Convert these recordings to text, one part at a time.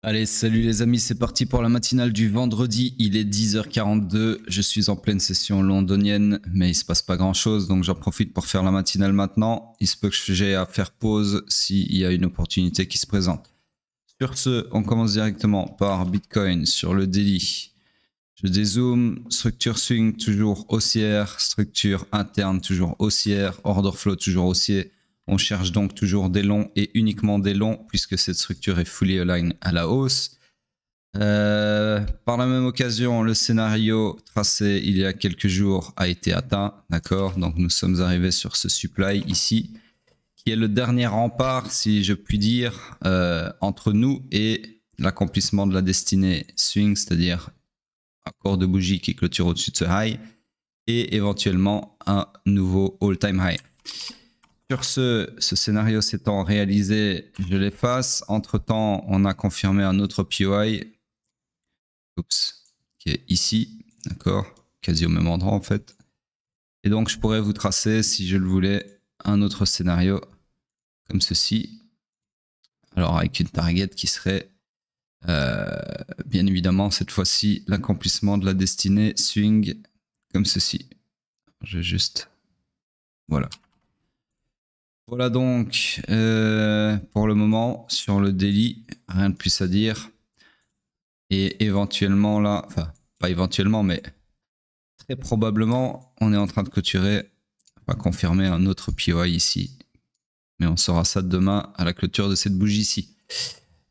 Allez, salut les amis, c'est parti pour la matinale du vendredi. Il est 10h42, je suis en pleine session londonienne, mais il se passe pas grand chose, donc j'en profite pour faire la matinale maintenant. Il se peut que j'ai à faire pause s'il y a une opportunité qui se présente. Sur ce, on commence directement par Bitcoin sur le daily. Je dézoome, structure swing toujours haussière, structure interne toujours haussière, order flow toujours haussier. On cherche donc toujours des longs et uniquement des longs puisque cette structure est fully aligned à la hausse. Par la même occasion, le scénario tracé il y a quelques jours a été atteint, d'accord. Donc nous sommes arrivés sur ce supply ici, qui est le dernier rempart, si je puis dire, entre nous et l'accomplissement de la destinée swing, c'est-à-dire un corps de bougie qui clôture au-dessus de ce high et éventuellement un nouveau all-time high. Sur ce scénario s'étant réalisé, je l'efface. Entre-temps, on a confirmé un autre POI qui est ici, d'accord, quasi au même endroit en fait. Et donc, je pourrais vous tracer, si je le voulais, un autre scénario comme ceci. Alors, avec une target qui serait, bien évidemment, cette fois-ci, l'accomplissement de la destinée swing comme ceci. Je vais juste... Voilà. Voilà donc, pour le moment, sur le daily, rien de plus à dire. Et éventuellement là, enfin, pas éventuellement, mais très probablement, on est en train de clôturer, on va confirmer un autre POI ici. Mais on saura ça demain à la clôture de cette bougie ici.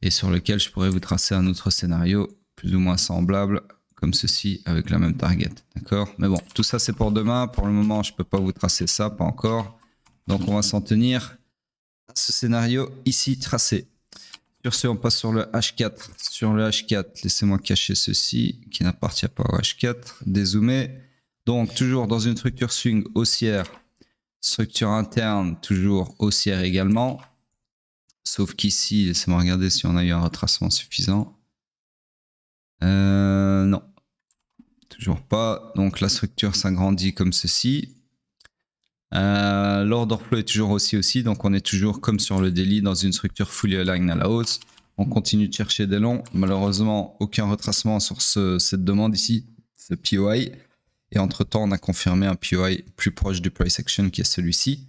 Et sur lequel je pourrais vous tracer un autre scénario plus ou moins semblable, comme ceci, avec la même target. D'accord? Mais bon, tout ça c'est pour demain. Pour le moment, je ne peux pas vous tracer ça, pas encore. Donc on va s'en tenir à ce scénario ici tracé. Sur ce, on passe sur le H4. Sur le H4, laissez-moi cacher ceci qui n'appartient pas au H4. Dézoomer. Donc toujours dans une structure swing haussière. Structure interne, toujours haussière également. Sauf qu'ici, laissez-moi regarder si on a eu un retracement suffisant. Non. Toujours pas. Donc la structure s'agrandit comme ceci. L'order flow est toujours haussier aussi. Donc on est toujours comme sur le daily dans une structure fully aligned à la hausse. On continue de chercher des longs. Malheureusement, aucun retracement sur cette demande ici, ce POI. Et entre-temps, on a confirmé un POI plus proche du price action qui est celui-ci.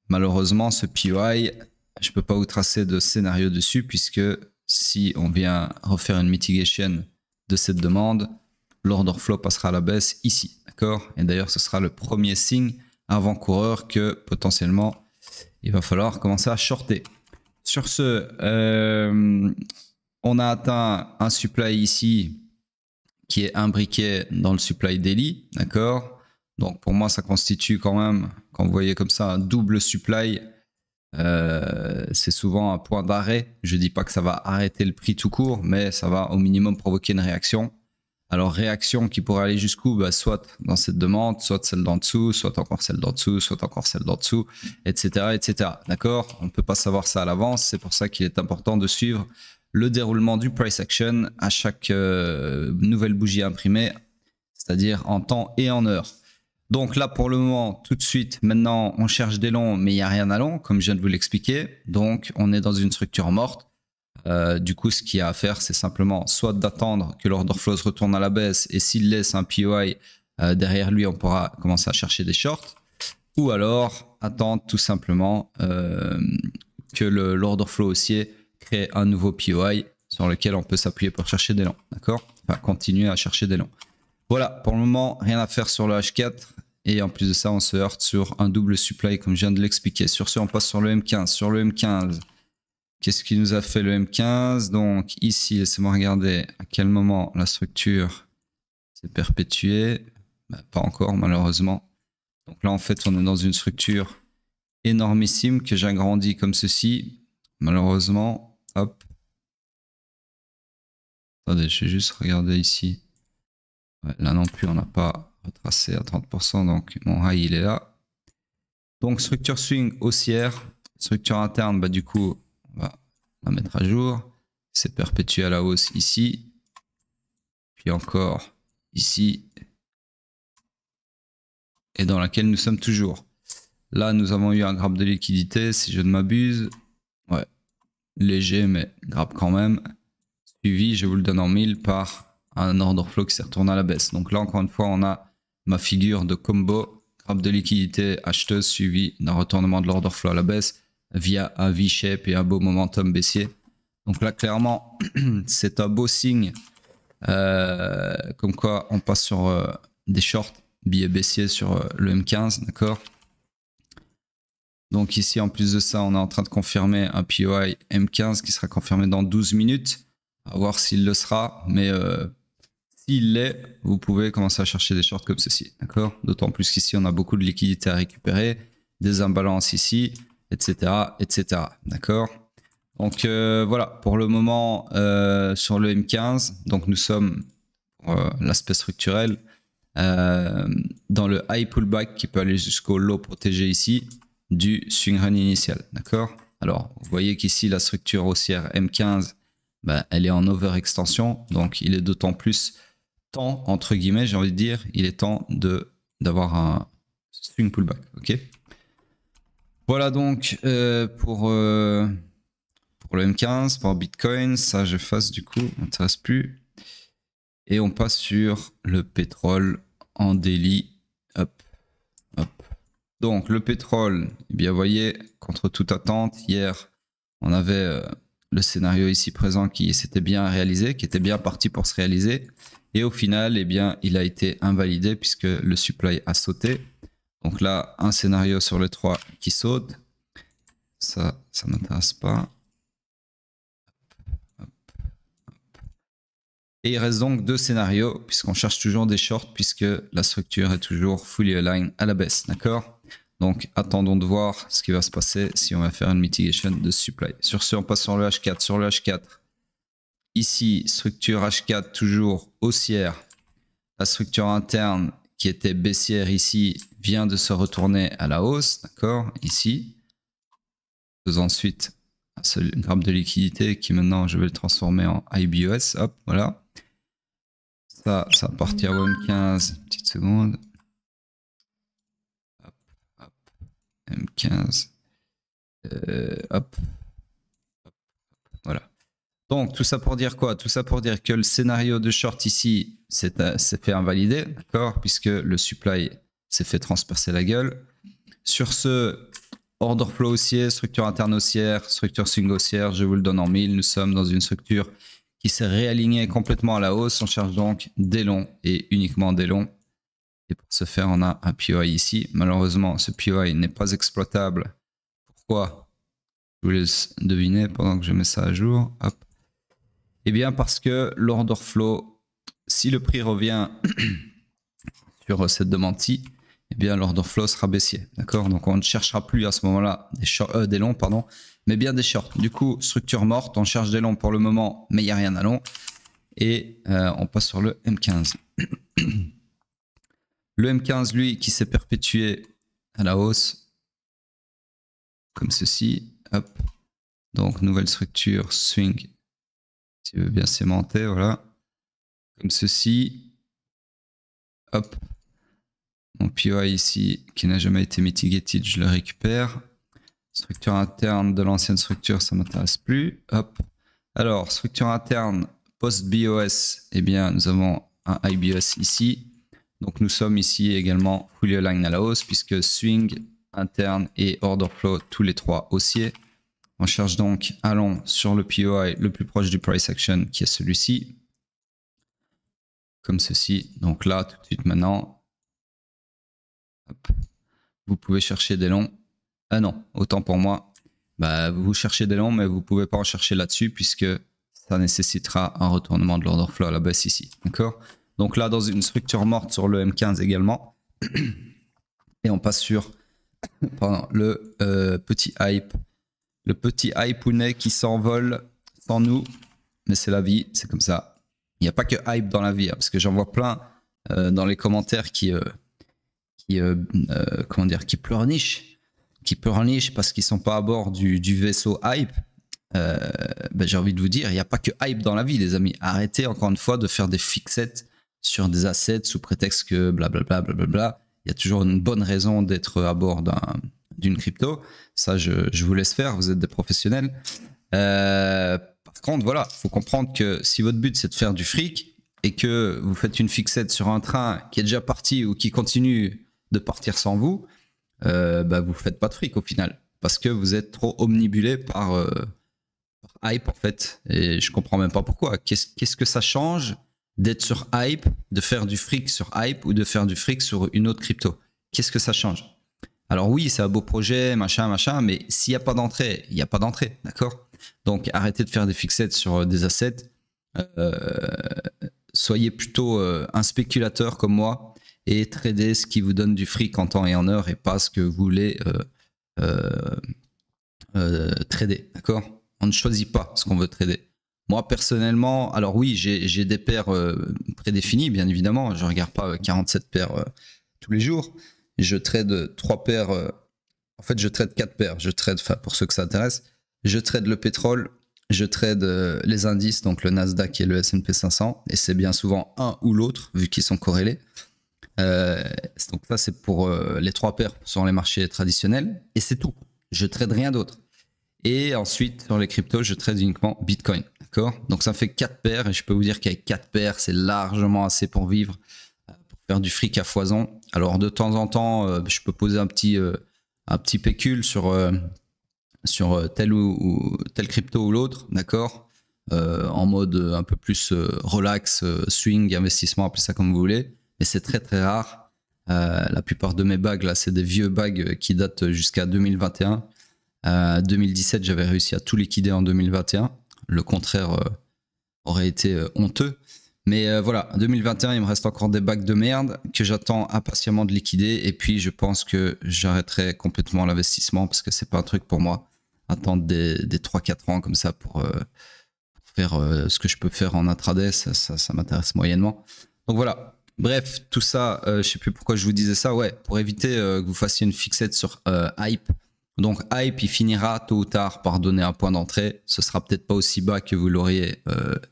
Malheureusement, ce POI, je ne peux pas vous tracer de scénario dessus puisque si on vient refaire une mitigation de cette demande, l'order flow passera à la baisse ici. D'accord? Et d'ailleurs, ce sera le premier signe avant-coureur que potentiellement, il va falloir commencer à shorter. Sur ce, on a atteint un supply ici qui est imbriqué dans le supply daily, d'accord. Donc pour moi, ça constitue quand même, quand vous voyez comme ça, un double supply. C'est souvent un point d'arrêt. Je ne dis pas que ça va arrêter le prix tout court, mais ça va au minimum provoquer une réaction. Alors réaction qui pourrait aller jusqu'où? Soit dans cette demande, soit celle d'en dessous, soit encore celle d'en dessous, soit encore celle d'en dessous, etc. etc. D'accord? On ne peut pas savoir ça à l'avance. C'est pour ça qu'il est important de suivre le déroulement du price action à chaque nouvelle bougie imprimée, c'est-à-dire en temps et en heure. Donc là, pour le moment, tout de suite, maintenant, on cherche des longs, mais il n'y a rien à long, comme je viens de vous l'expliquer. Donc, on est dans une structure morte. Du coup, ce qu'il y a à faire, c'est simplement soit d'attendre que l'order flow se retourne à la baisse, et s'il laisse un POI derrière lui, on pourra commencer à chercher des shorts. Ou alors, attendre tout simplement que l'order flow haussier crée un nouveau POI sur lequel on peut s'appuyer pour chercher des longs. D'accord? Enfin, continuer à chercher des longs. Voilà, pour le moment, rien à faire sur le H4. Et en plus de ça, on se heurte sur un double supply, comme je viens de l'expliquer. Sur ce, on passe sur le M15. Sur le M15, qu'est-ce qui nous a fait le M15? Donc ici, laissez-moi regarder à quel moment la structure s'est perpétuée. Bah, pas encore, malheureusement. Donc là, en fait, on est dans une structure énormissime que j'agrandis comme ceci. Malheureusement, hop. Attendez, je vais juste regarder ici. Ouais, là non plus, on n'a pas retracé à 30%, donc mon high, il est là. Donc, structure swing haussière. Structure interne, bah, du coup, on va la mettre à jour. C'est perpétué à la hausse ici. Puis encore ici. Et dans laquelle nous sommes toujours. Là, nous avons eu un grab de liquidité, si je ne m'abuse. Ouais, léger, mais grab quand même. suivi, je vous le donne en 1000, par un order flow qui s'est retourné à la baisse. Donc là, encore une fois, on a ma figure de combo, grappe de liquidité acheteuse suivi d'un retournement de l'order flow à la baisse via un V-shape et un beau momentum baissier. Donc là, clairement, c'est un beau signe. Comme quoi, on passe sur des shorts, billets baissiers sur le M15, d'accord? Donc ici, en plus de ça, on est en train de confirmer un POI M15 qui sera confirmé dans 12 minutes. À voir s'il le sera, mais s'il l'est, vous pouvez commencer à chercher des shorts comme ceci, d'accord? D'autant plus qu'ici, on a beaucoup de liquidités à récupérer, des imbalances ici, etc., etc., d'accord? Donc voilà, pour le moment, sur le M15, donc nous sommes, pour l'aspect structurel, dans le high pullback qui peut aller jusqu'au low protégé ici, du swing run initial, d'accord? Alors, vous voyez qu'ici, la structure haussière M15, bah, elle est en overextension, donc il est d'autant plus temps, entre guillemets, j'ai envie de dire, il est temps d'avoir un swing pullback, ok? Voilà donc pour le M15, pour Bitcoin, ça j'efface du coup, ça m'intéresse plus. Et on passe sur le pétrole en daily, hop, hop. Donc le pétrole, eh bien vous voyez, contre toute attente, hier on avait le scénario ici présent qui s'était bien réalisé, qui était bien parti pour se réaliser. Et au final, eh bien, il a été invalidé puisque le supply a sauté. Donc là, un scénario sur les 3 qui saute. Ça m'intéresse pas. Et il reste donc 2 scénarios puisqu'on cherche toujours des shorts puisque la structure est toujours fully aligned à la baisse, d'accord? Donc attendons de voir ce qui va se passer si on va faire une mitigation de supply. Sur ce, on passe sur le H4. Sur le H4, ici, structure H4 toujours haussière. La structure interne qui était baissière ici vient de se retourner à la hausse, d'accord? Ici. Faisons ensuite un seul gramme de liquidité qui maintenant je vais le transformer en IBOS. Hop, voilà. Ça va partir à 15, petite seconde. Hop, hop. M15. Hop. Voilà. Donc, tout ça pour dire quoi? Tout ça pour dire que le scénario de short ici s'est fait invalider, d'accord? Puisque le supply s'est fait transpercer la gueule. Sur ce, order flow haussier, structure interne haussière, structure swing haussière, je vous le donne en 1000. Nous sommes dans une structure qui s'est réalignée complètement à la hausse. On cherche donc des longs et uniquement des longs. Et pour ce faire, on a un POI ici. Malheureusement, ce POI n'est pas exploitable. Pourquoi? Je vous laisse deviner pendant que je mets ça à jour. Hop. Eh bien parce que l'order flow, si le prix revient sur cette demande-ci, eh bien l'order flow sera baissier, d'accord? Donc on ne cherchera plus à ce moment-là des longs, pardon, mais bien des shorts. Du coup, structure morte, on cherche des longs pour le moment, mais il n'y a rien à long. Et on passe sur le M15. Le M15, lui, qui s'est perpétué à la hausse, comme ceci, hop. Donc nouvelle structure, swing, si tu veux bien sémenter, voilà. Comme ceci, hop. Mon POI ici, qui n'a jamais été mitigated, je le récupère. Structure interne de l'ancienne structure, ça ne m'intéresse plus. Hop. Alors, structure interne post-BOS, eh bien, nous avons un IBOS ici. Donc, nous sommes ici également fully aligned à la hausse, puisque swing, interne et order flow, tous les 3 haussiers. On cherche donc un long sur le POI le plus proche du price action, qui est celui-ci. Comme ceci. Donc là, tout de suite maintenant, hop, vous pouvez chercher des longs. Ah non, autant pour moi. Bah, vous cherchez des longs, mais vous ne pouvez pas en chercher là-dessus puisque ça nécessitera un retournement de l'order flow à la baisse ici. D'accord? Donc là, dans une structure morte sur le M15 également. Et on passe sur le petit hype. Le petit hype qui s'envole sans nous. Mais c'est la vie, c'est comme ça. Il n'y a pas que hype dans la vie, hein, parce que j'en vois plein dans les commentaires qui pleurnichent parce qu'ils sont pas à bord du vaisseau hype. Ben, j'ai envie de vous dire, il n'y a pas que hype dans la vie, les amis. Arrêtez encore une fois de faire des fixettes sur des assets sous prétexte que blablabla, blablabla. Il y a toujours une bonne raison d'être à bord d'une crypto. Ça, je vous laisse faire, vous êtes des professionnels. Par contre, voilà, il faut comprendre que si votre but c'est de faire du fric et que vous faites une fixette sur un train qui est déjà parti ou qui continue de partir sans vous, vous ne faites pas de fric au final parce que vous êtes trop omnibulé par hype en fait. Et je comprends même pas pourquoi. Qu'est-ce que ça change d'être sur hype, de faire du fric sur hype ou de faire du fric sur une autre crypto? Qu'est-ce que ça change? Alors oui, c'est un beau projet, machin, mais s'il n'y a pas d'entrée, il n'y a pas d'entrée, d'accord? Donc arrêtez de faire des fixettes sur des assets. Soyez plutôt un spéculateur comme moi et tradez ce qui vous donne du fric en temps et en heure et pas ce que vous voulez trader, d'accord? On ne choisit pas ce qu'on veut trader. Moi personnellement, alors oui, j'ai des paires prédéfinies, bien évidemment. Je ne regarde pas 47 paires tous les jours. Je trade 3 paires. En fait, je trade 4 paires. Je trade, pour ceux que ça intéresse, je trade le pétrole, je trade les indices, donc le Nasdaq et le S&P 500. Et c'est bien souvent un ou l'autre, vu qu'ils sont corrélés. Donc ça, c'est pour les 3 paires sur les marchés traditionnels. Et c'est tout. Je trade rien d'autre. Et ensuite, sur les cryptos, je trade uniquement Bitcoin. D'accord? Donc ça fait 4 paires. Et je peux vous dire qu'avec 4 paires, c'est largement assez pour vivre, pour faire du fric à foison. Alors de temps en temps, je peux poser un petit pécule sur tel ou tel crypto ou l'autre, d'accord, en mode un peu plus relax, swing, investissement, appelez ça comme vous voulez, mais c'est très très rare. La plupart de mes bags là, c'est des vieux bags qui datent jusqu'à 2021. 2017, j'avais réussi à tout liquider en 2021. Le contraire aurait été honteux. Mais voilà, 2021, il me reste encore des bacs de merde que j'attends impatiemment de liquider. Et puis, je pense que j'arrêterai complètement l'investissement parce que c'est pas un truc pour moi. Attendre des 3-4 ans comme ça pour faire ce que je peux faire en intraday, ça m'intéresse moyennement. Donc voilà. Bref, tout ça, je sais plus pourquoi je vous disais ça. Ouais, pour éviter que vous fassiez une fixette sur hype. Donc hype, il finira tôt ou tard par donner un point d'entrée. Ce sera peut-être pas aussi bas que vous l'auriez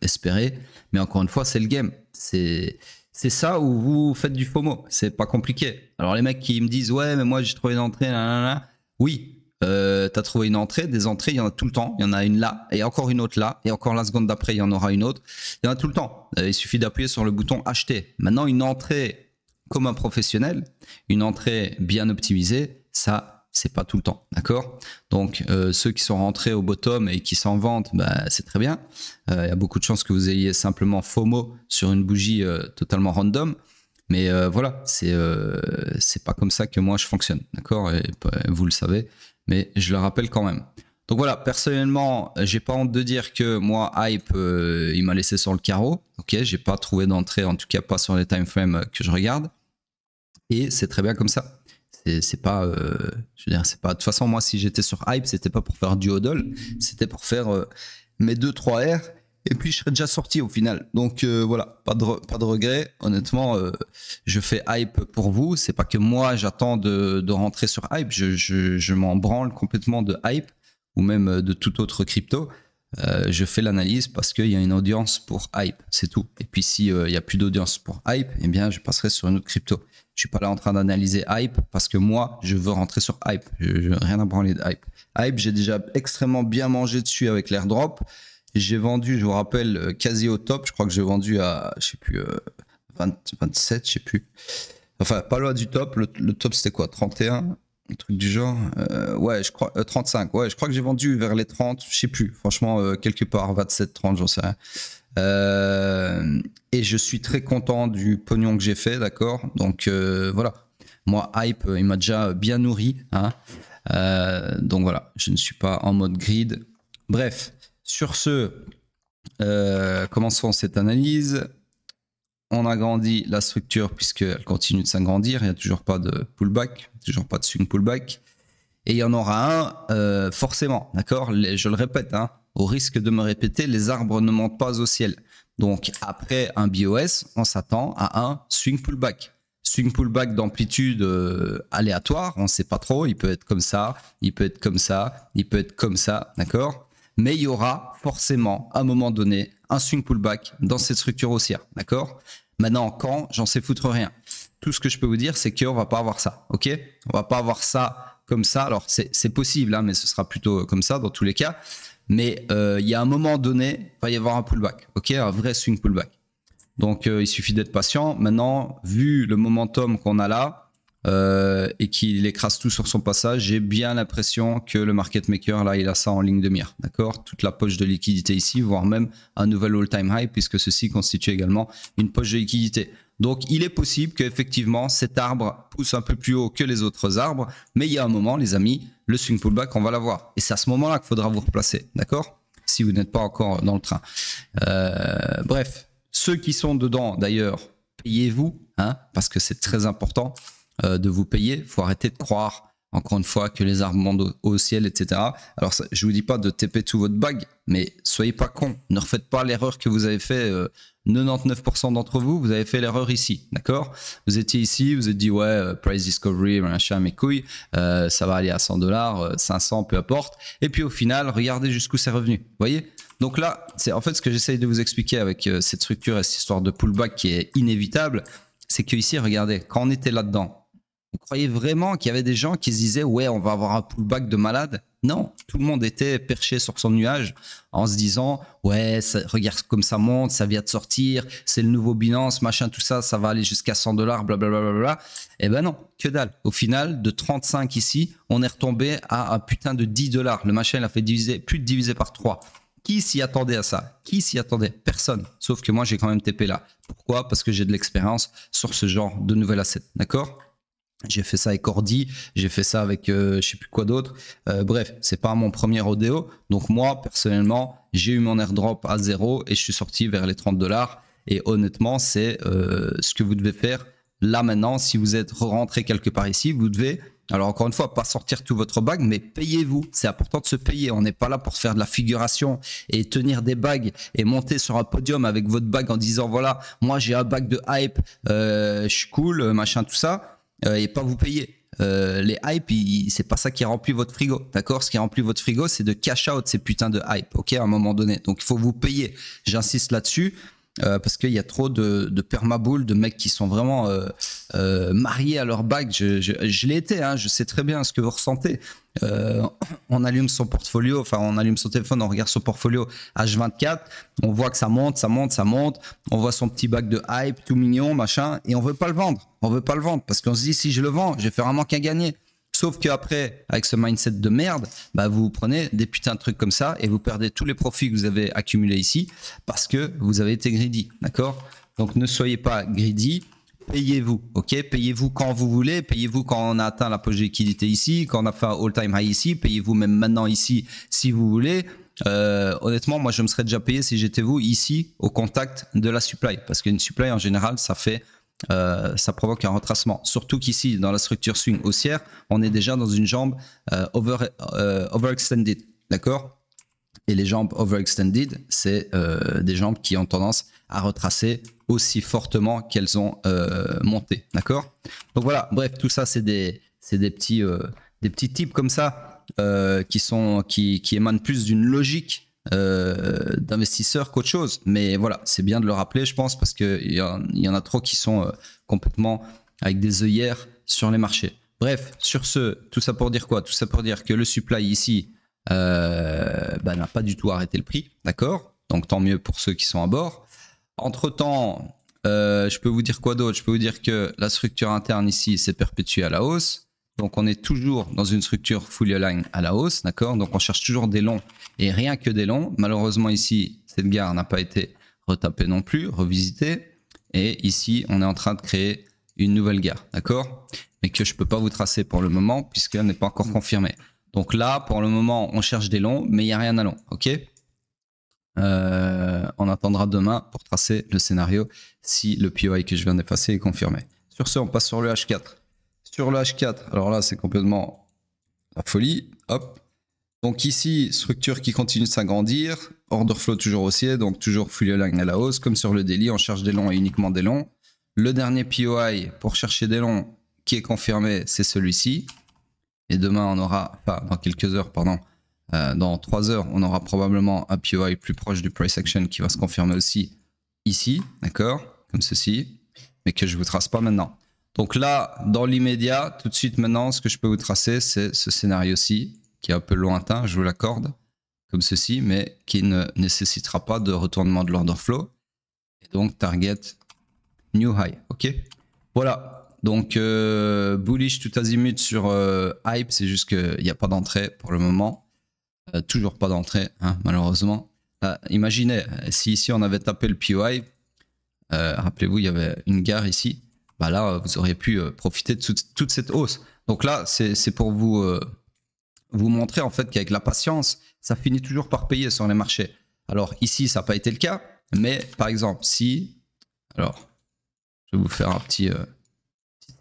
espéré, mais encore une fois, c'est le game. C'est ça où vous faites du FOMO. C'est pas compliqué. Alors les mecs qui me disent ouais, mais moi j'ai trouvé une entrée, oui, t'as trouvé une entrée. Des entrées, il y en a tout le temps. Il y en a une là et encore une autre là et encore la seconde d'après, il y en aura une autre. Il y en a tout le temps. Il suffit d'appuyer sur le bouton acheter. Maintenant, une entrée comme un professionnel, une entrée bien optimisée, ça c'est pas tout le temps, d'accord? Donc ceux qui sont rentrés au bottom et qui s'en vantent, c'est très bien. Il y a beaucoup de chances que vous ayez simplement FOMO sur une bougie totalement random. Mais voilà, c'est pas comme ça que moi je fonctionne, d'accord? Et vous le savez, mais je le rappelle quand même. Donc voilà, personnellement, j'ai pas honte de dire que moi, hype, il m'a laissé sur le carreau. Ok, j'ai pas trouvé d'entrée, en tout cas pas sur les time frames que je regarde. Et c'est très bien comme ça. C'est pas, je veux dire, c'est pas. De toute façon, moi, si j'étais sur hype, c'était pas pour faire du hodl, c'était pour faire mes 2-3 R. Et puis je serais déjà sorti au final. Donc voilà, pas de regret. Honnêtement, je fais hype pour vous. C'est pas que moi j'attends de rentrer sur hype. Je m'en branle complètement de hype ou même de toute autre crypto. Je fais l'analyse parce qu'il y a une audience pour hype, c'est tout. Et puis si il y a plus d'audience pour hype, eh bien je passerai sur une autre crypto. Je suis pas là en train d'analyser hype parce que moi je veux rentrer sur hype. Je rien à branler de hype. Hype, j'ai déjà extrêmement bien mangé dessus avec l'airdrop. J'ai vendu, je vous rappelle, quasi au top. Je crois que j'ai vendu à, je sais plus, 27, je sais plus. Enfin, pas loin du top. Le top, c'était quoi, 31, un truc du genre. Ouais, je crois, 35. Ouais, je crois que j'ai vendu vers les 30, je sais plus. Franchement, quelque part, 27, 30, j'en sais rien. Et je suis très content du pognon que j'ai fait, d'accord. Donc, voilà. Moi, hype, il m'a déjà bien nourri. Hein. Donc, voilà, je ne suis pas en mode grid. Bref. Sur ce, commençons cette analyse. On agrandit la structure puisqu'elle continue de s'agrandir. Il n'y a toujours pas de pullback, toujours pas de swing pullback. Et il y en aura un forcément, d'accord? Je le répète, hein, au risque de me répéter, les arbres ne montent pas au ciel. Donc après un BOS, on s'attend à un swing pullback. Swing pullback d'amplitude aléatoire, on ne sait pas trop. Il peut être comme ça, il peut être comme ça, il peut être comme ça, d'accord? Mais il y aura forcément, à un moment donné, un swing pullback dans cette structure haussière, d'accord? Maintenant, quand, j'en sais foutre rien. Tout ce que je peux vous dire, c'est qu'on va pas avoir ça, ok? On va pas avoir ça comme ça. Alors, c'est possible, hein, mais ce sera plutôt comme ça dans tous les cas. Mais il y a un moment donné, il va y avoir un pullback, ok, un vrai swing pullback. Donc il suffit d'être patient. Maintenant, vu le momentum qu'on a là, et qu'il écrase tout sur son passage, j'ai bien l'impression que le market maker là il a ça en ligne de mire, d'accord, toute la poche de liquidité ici, voire même un nouvel all-time high, puisque ceci constitue également une poche de liquidité. Donc il est possible qu'effectivement cet arbre pousse un peu plus haut que les autres arbres, mais il y a un moment les amis, le swing pullback on va l'avoir, et c'est à ce moment là qu'il faudra vous replacer, d'accord, si vous n'êtes pas encore dans le train. Bref, ceux qui sont dedans d'ailleurs, payez-vous, hein, parce que c'est très important de vous payer. Il faut arrêter de croire, encore une fois, que les arbres montent au ciel, etc. Alors, ça, je ne vous dis pas de TP tout votre bag, mais soyez pas cons. Ne refaites pas l'erreur que vous avez fait. 99% d'entre vous, vous avez fait l'erreur ici, d'accord? Vous étiez ici, vous êtes dit, ouais, price discovery, machin, mes couilles, ça va aller à $100, 500, peu importe. Et puis au final, regardez jusqu'où c'est revenu. Vous voyez? Donc là, c'est en fait ce que j'essaye de vous expliquer avec cette structure et cette histoire de pullback qui est inévitable, c'est que ici, regardez, quand on était là-dedans, vous croyez vraiment qu'il y avait des gens qui se disaient ouais on va avoir un pullback de malade? Non, tout le monde était perché sur son nuage en se disant ouais ça, regarde comme ça monte, ça vient de sortir, c'est le nouveau Binance, machin tout ça, ça va aller jusqu'à $100, blablabla. Et ben non, que dalle. Au final de 35 ici, on est retombé à un putain de $10. Le machin il a fait plus de diviser par 3. Qui s'y attendait à ça? Qui s'y attendait? Personne. Sauf que moi j'ai quand même TP là. Pourquoi? Parce que j'ai de l'expérience sur ce genre de nouvel asset, d'accord? J'ai fait ça avec Ordi, j'ai fait ça avec je sais plus quoi d'autre. Bref, c'est pas mon premier rodéo. Donc moi, personnellement, j'ai eu mon airdrop à 0 et je suis sorti vers les $30. Et honnêtement, c'est ce que vous devez faire là maintenant. Si vous êtes rentré quelque part ici, vous devez, alors encore une fois, pas sortir tout votre bag, mais payez-vous. C'est important de se payer. On n'est pas là pour faire de la figuration et tenir des bags et monter sur un podium avec votre bag en disant voilà, moi j'ai un bag de hype, je suis cool, machin, tout ça. Et pas vous payer. Les hype, c'est pas ça qui remplit votre frigo, d'accord? Ce qui remplit votre frigo, c'est de cash out ces putains de hype, ok, à un moment donné. Donc il faut vous payer. J'insiste là-dessus parce qu'il y a trop de permaboules, de mecs qui sont vraiment mariés à leur bague. Je l'ai été, hein, je sais très bien ce que vous ressentez. On allume son portfolio, enfin on allume son téléphone, on regarde son portfolio H24, on voit que ça monte, ça monte, ça monte, on voit son petit bac de hype tout mignon, machin, et on veut pas le vendre. On veut pas le vendre parce qu'on se dit si je le vends, je vais faire un manque à gagner. Sauf qu'après, avec ce mindset de merde, bah vous prenez des putains de trucs comme ça et vous perdez tous les profits que vous avez accumulés ici parce que vous avez été greedy, d'accord? Donc ne soyez pas greedy. Payez-vous, ok? Payez-vous quand vous voulez, payez-vous quand on a atteint la poche de liquidité ici, quand on a fait un all-time high ici, payez-vous même maintenant ici si vous voulez. Honnêtement, moi je me serais déjà payé si j'étais vous ici au contact de la supply, parce qu'une supply en général ça provoque un retracement. Surtout qu'ici dans la structure swing haussière, on est déjà dans une jambe overextended, d'accord? Et les jambes overextended, c'est des jambes qui ont tendance à retracer aussi fortement qu'elles ont monté, d'accord? Donc voilà, bref, tout ça c'est des petits tips comme ça qui émanent plus d'une logique d'investisseur qu'autre chose. Mais voilà, c'est bien de le rappeler, je pense, parce qu'il y en a trop qui sont complètement avec des œillères sur les marchés. Bref, sur ce, tout ça pour dire quoi? Tout ça pour dire que le supply ici n'a pas du tout arrêté le prix, d'accord? Donc tant mieux pour ceux qui sont à bord. Entre temps, je peux vous dire quoi d'autre? Je peux vous dire que la structure interne ici s'est perpétuée à la hausse. Donc on est toujours dans une structure fully aligned à la hausse, d'accord? Donc on cherche toujours des longs et rien que des longs. Malheureusement ici, cette gare n'a pas été retapée non plus, revisitée. Et ici, on est en train de créer une nouvelle gare, d'accord? Mais que je peux pas vous tracer pour le moment puisqu'elle n'est pas encore confirmée. Donc là, pour le moment, on cherche des longs, mais il n'y a rien à long, ok? On attendra demain pour tracer le scénario si le POI que je viens d'effacer est confirmé. Sur ce, on passe sur le H4. Sur le H4, alors là, c'est complètement la folie. Hop. Donc ici, structure qui continue de s'agrandir. Order flow toujours haussier, donc toujours fully aligned à la hausse. Comme sur le daily, on cherche des longs et uniquement des longs. Le dernier POI pour chercher des longs qui est confirmé, c'est celui-ci. Et demain, on aura, enfin dans quelques heures, pardon, dans 3 heures, on aura probablement un POI plus proche du price action qui va se confirmer aussi ici, d'accord, comme ceci, mais que je ne vous trace pas maintenant. Donc là, dans l'immédiat, tout de suite maintenant, ce que je peux vous tracer, c'est ce scénario-ci, qui est un peu lointain, je vous l'accorde, comme ceci, mais qui ne nécessitera pas de retournement de l'order flow. Et donc, target new high. OK? Voilà. Donc, bullish tout azimut sur hype. C'est juste qu'il n'y a pas d'entrée pour le moment. Toujours pas d'entrée, hein, malheureusement. Imaginez, si ici on avait tapé le POI, rappelez-vous, il y avait une gare ici. Bah là, vous auriez pu profiter de toute cette hausse. Donc là, c'est pour vous montrer en fait qu'avec la patience, ça finit toujours par payer sur les marchés. Alors ici, ça n'a pas été le cas. Mais par exemple, si... Alors, je vais vous faire un petite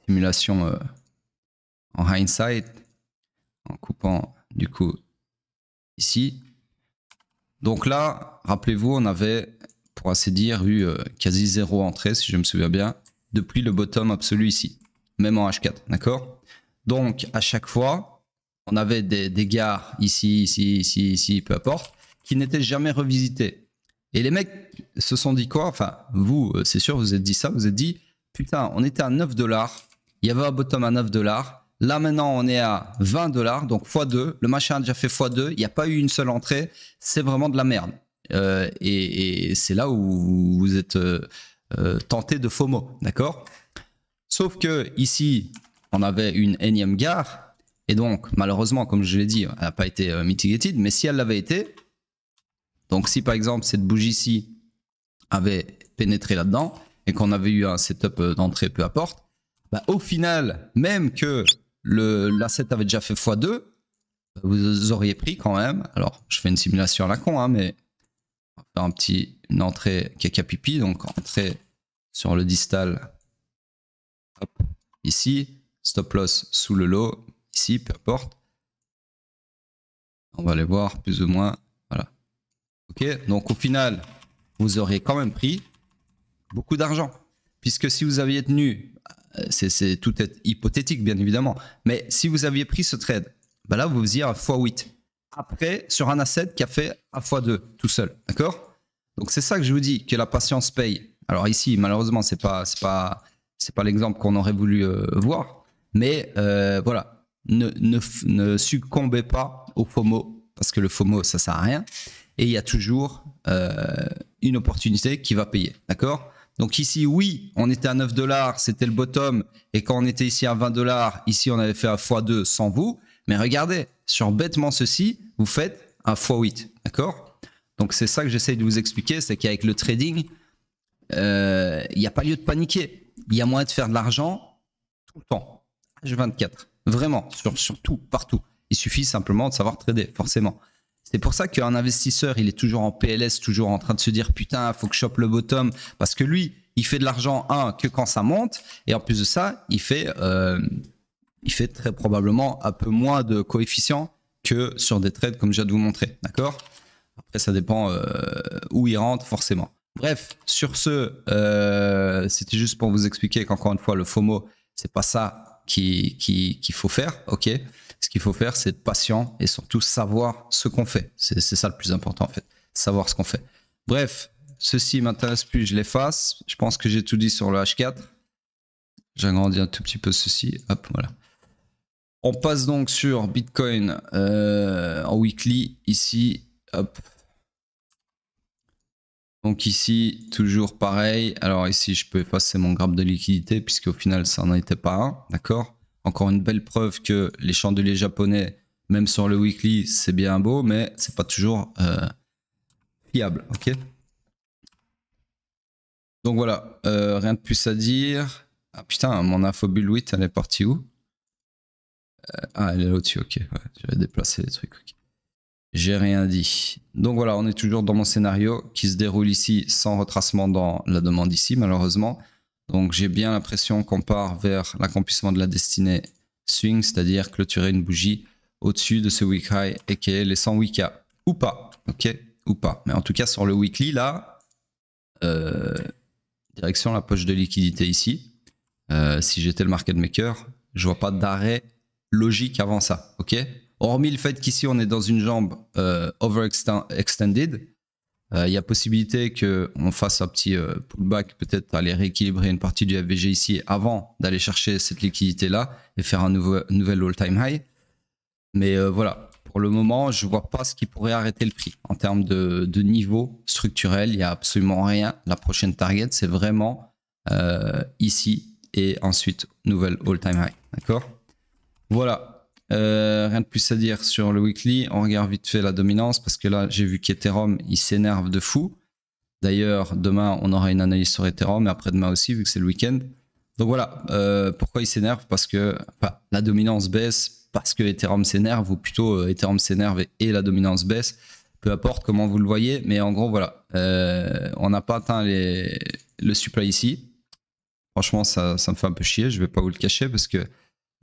simulation en hindsight, en coupant du coup ici. Donc là, rappelez-vous, on avait, pour ainsi dire, eu quasi zéro entrée, si je me souviens bien, depuis le bottom absolu ici, même en H4, d'accord? Donc, à chaque fois, on avait des gares ici, ici, peu importe, qui n'étaient jamais revisités. Et les mecs se sont dit quoi? Enfin, vous, c'est sûr, vous êtes dit ça, vous êtes dit, putain, on était à 9 $, il y avait un bottom à 9 $, là maintenant on est à 20 $, donc x2, le machin a déjà fait x2, il n'y a pas eu une seule entrée, c'est vraiment de la merde. Et c'est là où vous êtes tenté de FOMO, d'accord? Sauf que ici, on avait une énième gare, et donc malheureusement, comme je l'ai dit, elle n'a pas été mitigated, mais si elle l'avait été, donc si par exemple cette bougie-ci avait pénétré là-dedans, et qu'on avait eu un setup d'entrée peu importe, bah, au final, même que l'asset avait déjà fait x2, vous auriez pris quand même, alors je fais une simulation à la con, hein, mais on va faire une entrée caca pipi, donc entrée sur le distal, hop, ici, stop loss sous le low, ici, peu importe. On va aller voir plus ou moins, voilà. Ok, donc au final, vous auriez quand même pris beaucoup d'argent, puisque si vous aviez tenu, c'est tout est hypothétique bien évidemment, mais si vous aviez pris ce trade, bah là vous faisiez un x8 après sur un asset qui a fait un x2 tout seul, d'accord? Donc c'est ça que je vous dis, que la patience paye. Alors ici malheureusement c'est pas l'exemple qu'on aurait voulu voir, mais voilà, ne succombez pas au FOMO, parce que le FOMO ça sert à rien, et il y a toujours une opportunité qui va payer, d'accord? Donc ici, oui, on était à 9 $, c'était le bottom, et quand on était ici à 20 $, ici on avait fait un x2 sans vous, mais regardez, sur bêtement ceci, vous faites un x8, d'accord? Donc c'est ça que j'essaye de vous expliquer, c'est qu'avec le trading, il n'y a pas lieu de paniquer, il y a moyen de faire de l'argent tout le temps, H24, vraiment, sur tout, partout. Il suffit simplement de savoir trader, forcément. C'est pour ça qu'un investisseur, il est toujours en PLS, toujours en train de se dire putain, il faut que je chope le bottom, parce que lui, il fait de l'argent, que quand ça monte, et en plus de ça, il fait très probablement un peu moins de coefficient que sur des trades comme je viens de vous montrer, d'accord? Après, ça dépend où il rentre, forcément. Bref, sur ce, c'était juste pour vous expliquer qu'encore une fois, le FOMO, c'est pas ça qu'il faut faire, ok? Ce qu'il faut faire, c'est être patient et surtout savoir ce qu'on fait. C'est ça le plus important en fait, savoir ce qu'on fait. Bref, ceci m'intéresse plus, je l'efface. Je pense que j'ai tout dit sur le H4. J'agrandis un tout petit peu ceci. Hop, voilà. On passe donc sur Bitcoin en weekly ici. Hop. Donc ici, toujours pareil. Alors ici, je peux effacer mon graphe de liquidité puisque au final, ça n'en était pas un. D'accord? Encore une belle preuve que les chandeliers japonais, même sur le weekly, c'est bien beau, mais c'est pas toujours fiable. Ok. Donc voilà, rien de plus à dire. Ah putain, mon infobulle 8, elle est partie où? Ah, elle est là au-dessus. Ok, ouais, je vais déplacer les trucs. Okay. J'ai rien dit. Donc voilà, on est toujours dans mon scénario qui se déroule ici sans retracement dans la demande ici, malheureusement. Donc j'ai bien l'impression qu'on part vers l'accomplissement de la destinée swing, c'est-à-dire clôturer une bougie au-dessus de ce week high et qui est les 100 wika. Ou pas, ok? Ou pas. Mais en tout cas sur le weekly, là, direction la poche de liquidité ici. Si j'étais le market maker, je vois pas d'arrêt logique avant ça, ok? Hormis le fait qu'ici on est dans une jambe overextended, il y a possibilité qu'on fasse un petit pullback, peut-être aller rééquilibrer une partie du FVG ici avant d'aller chercher cette liquidité là et faire un nouvel all-time high. Mais voilà, pour le moment, je vois pas ce qui pourrait arrêter le prix. En termes de niveau structurel, il n'y a absolument rien. La prochaine target, c'est vraiment ici et ensuite nouvelle all-time high. D'accord? Voilà. Rien de plus à dire sur le weekly. On regarde vite fait la dominance parce que là, j'ai vu qu'Ethereum, il s'énerve de fou. D'ailleurs, demain, on aura une analyse sur Ethereum et après-demain aussi, vu que c'est le week-end. Donc voilà, pourquoi il s'énerve? Parce que la dominance baisse, parce que Ethereum s'énerve, ou plutôt Ethereum s'énerve et la dominance baisse. Peu importe comment vous le voyez, mais en gros, voilà. On n'a pas atteint le supply ici. Franchement, ça me fait un peu chier, je vais pas vous le cacher, parce que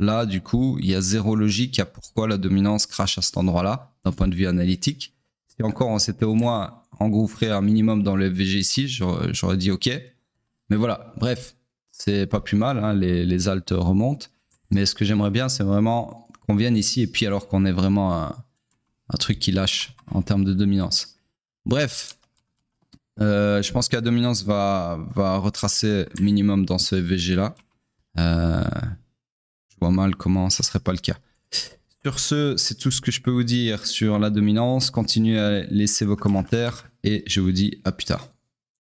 là, du coup, il y a zéro logique à pourquoi la dominance crache à cet endroit-là, d'un point de vue analytique. Si encore on s'était au moins engouffré un minimum dans le FVG ici, j'aurais dit OK. Mais voilà, bref, c'est pas plus mal, hein, les altes remontent. Mais ce que j'aimerais bien, c'est vraiment qu'on vienne ici et puis alors qu'on ait vraiment un truc qui lâche en termes de dominance. Bref, je pense que la dominance va retracer minimum dans ce FVG là. Je vois mal comment ça serait pas le cas. Sur ce, c'est tout ce que je peux vous dire sur la dominance. Continuez à laisser vos commentaires et je vous dis à plus tard.